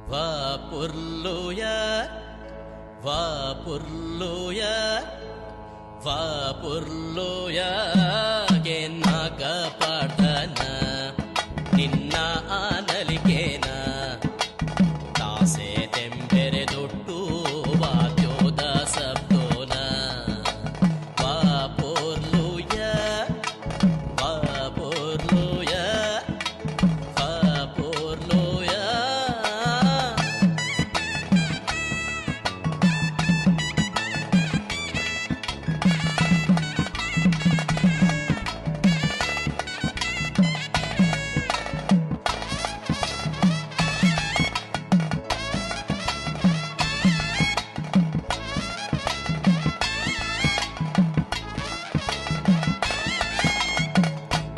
Vapurluya, Vapurluya, Vapurluya, Gennaga Padana, Ninna Analikena, Tase Tempere Duttu, Vadyoda Sabdona, Vapurluya, Vapurluya, Vapurluya.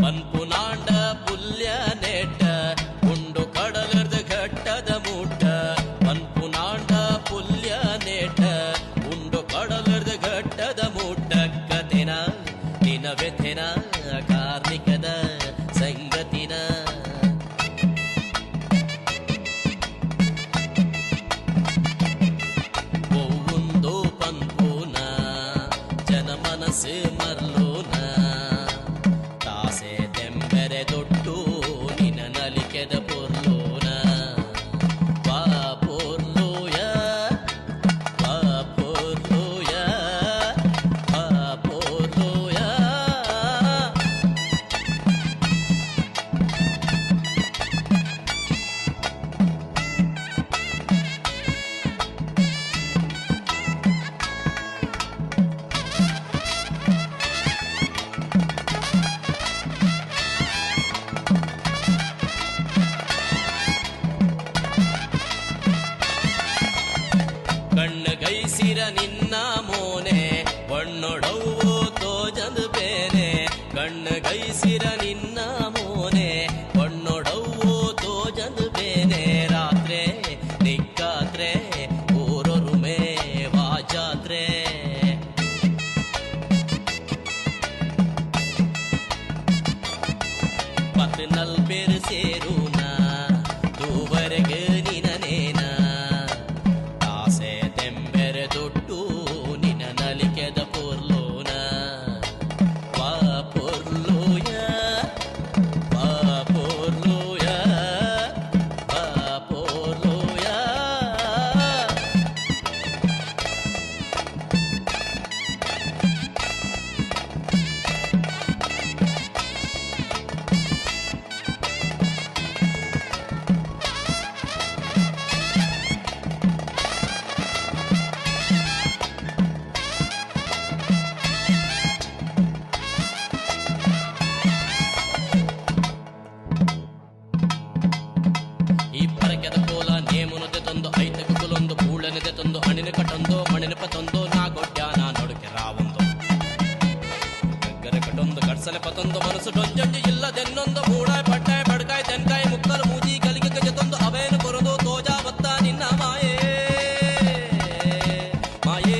ಪನ್ಪುನಾಂಡ ಪುಲ್ಯ ನೆಟ್ಟ ಉಂಡು ಕಡಲರ್ದ ಘಟ್ಟದ ಮೂಟ ಪನ್ಪುನಾಂಡ ಪುಲ್ಯ ನೆಟ್ಟ ಉಂಡು ಕಡಲರ್ದ ಘಟ್ಟದ ಮೂಟ ಕಥೆನ ನಿನ ವ್ಯಥೆನ ಕಾರ್ಮಿಕದ ಸಂಗತಿನ ಒವ್ವುಂದು ಪನ್ಪುನ ಜನ ಮನಸ್ಸು ಮರ್ಲೂನ ತಾಸೆ ತೆಂಬೆರೆ ದೊಡ್ಡು ನಿನ ನಲಿಕೆದ ಪೊರ್ಲೂನ ವಾಪೊರ್ಲೂಯ ವಾಪೊರ್ಲೂಯ ವಾಪೊರ್ಲೂಯ. ಕಣ್ಣಗೈಸಿರ ನಿನ್ನ ಮೋನೆ ಬಣ್ಣೊಡವು ತೋಜಂದು ಬೇನೆ ಕಣ್ಣಗೈಸಿರ ನಿನ್ನ ಮೋನೆ ಬಣ್ಣೊಡವು ತೋಜಂದು ಬೇನೆ ರಾತ್ರೆ ನಿಕ್ಕಾತ್ರೆ ಊರೊರುಮೆ ವಾಜಾತ್ರೆ ಪತ್ ನಲ್ಪೇರು ಸೇರೂನ ತೂವರೆಗೆ ನಿನನೇನ ತಾಸೆ ತೆಂಬೆರೆ ದೊಡ್ಡು ನಿನ ನಲಿಕೆದ ಪೊರ್ಲೂನ ವಾಪೊರ್ಲೂಯ ವಾಪೊರ್ಲೂಯ ವಾಪೊರ್ಲೂಯ. ಈ ಪರಕೆದ ಕೋಲ ನೇಮುನದೆ ತಂದು ಐತಕ ಕುಲೊಂದು ಪೂಳನೆದೆ ತಂದು ಅಣಿನ ಕಟ್ಟೊಂದು ಮಣಿನ ಪತೊಂದು ನಾ ಗೊಡ್ಡ್ಯಾನ ನಡುಕೆ ರಾವೊಂದು ಗಗ್ಗರೆ ಕಟ್ಟೊಂದು ಕಡ್ಸಲೆ ಪತೊಂದು ಮನಸ್ಸು ಡೊಂಜೊಂಜಿ ಇಲ್ಲದೆನ್ನೊಂದು ಮೂಡಾಯ್ ಪಟ್ಟಾಯ್ ಬಡ್ಕಾಯ್ ತೆನ್ಕಾಯ್ ಮುಕ್ಕಲು ಮೂಜಿ ಕಲಿಗೆ ಗಜತೊಂದು ಅವೇನು ಕೊರದು ತೋಜಾ ಬತ್ತ ನಿನ್ನ ಮಾಯೇ ಮಾಯೇ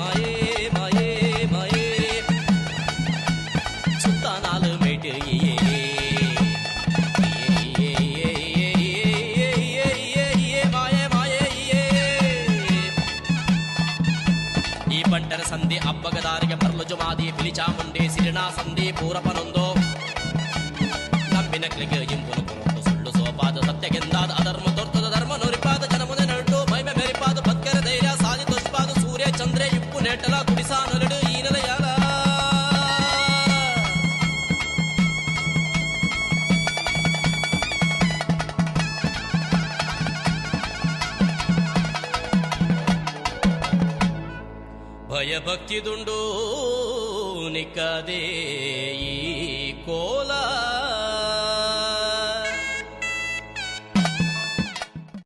ಮಾಯೇ ಮಾಯೇ ಮಾಯೇ ಸುತ್ತ ನಾಲು ಮೇಟು ಈ ಬಂಟರ ಸಂಧಿ ಅಬ್ಬಗದಾರಿಗೆ ಬರ್ಲು ಜುಮಾದಿ ಪಿಲಿಚಾಮುಂಡಿ ಸಿರಿನಾ ಸಂಧಿ ಪೂರಪನೊಂದು ನಂಬಿನ ಕ್ಲಿಗೆ ಇಂಪುನು ಕುರುಂಡು ಸುಳ್ಳು ಸೋಪಾದ ಸತ್ಯಗೆಂದಾದ ಅಧರ್ಮ ದೊರ್ತದ ಧರ್ಮ ನುರಿಪಾದ ಜನಮುನೆ ನರಟು ಮೈಮೆ ಮೆರಿಪಾದ ಬದ್ಕರ ಧೈರ್ಯ ಸಾಧಿ ತುಷ್ಪಾದ ಸೂರ್ಯ ಚಂದ್ರೆ ಇಪ್ಪು ನೆಟ್ಟಲ ಕುಡಿಸಾ ನರಡು ಈ ನೆಲೆಯಾಲ ಭಯ ಭಕ್ತಿದುಂಡು ನಿಕ್ಕದೆ ಈ ಕೋಲ